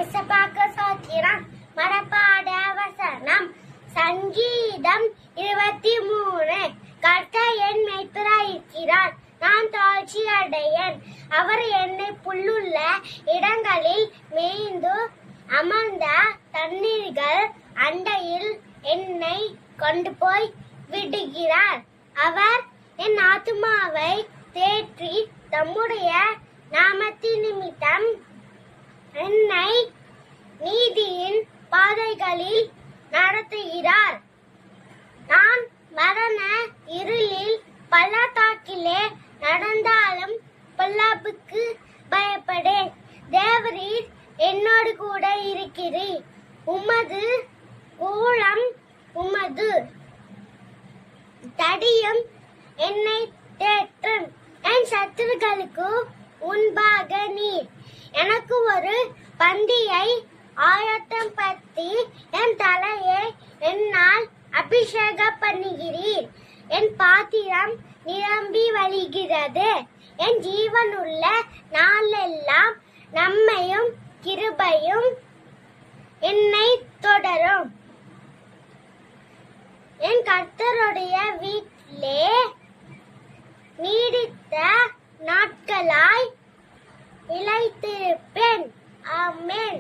எசபாக்க சோத்திரம் மனப்பாட வசனம் சங்கீதம் 23. கர்த்தர் என் மேய்ப்பராயிருக்கிறார், நான் தாழ்ச்சி அடையேன். அவர் என்னை புல்லுள்ள இடங்களில் மேய்ந்து அமர்ந்த தண்ணீர்கள் அண்டையில் என்னை கொண்டு போய் விடுகிறார். அவர் என் ஆத்துமாவை தேற்றி தம்முடைய நாமத்தின் நிமித்தம் என்னை நீதியின் பாதைகளில் நடத்துகிறார். நான் மரண இருளில் பள்ளத்தாக்கிலே நடந்தாலும் பொல்லாப்புக்கு பயப்படேன். தேவரீர் என்னோடு கூட இருக்கிறீர். உமது ஊழம் உமது தடியும் என்னை தேற்றும். என் சத்துருக்களுக்கு முன்பாக நீர் எனக்கு ஒரு பந்தியை ஆயத்தம் படுத்தி என் தலையை என்னால் அபிஷேகம் பண்ணுகிறீர். என் பாத்திரம் நிரம்பி வழிகிறது. என் ஜீவனுள்ள நாளெல்லாம் நன்மையும் கிருபையும் என்னை தொடரும். என் கர்த்தருடைய வீட்டிலே நீடித்த நாட்களாய் நிலைத்திருப்பேன். ஆமென்.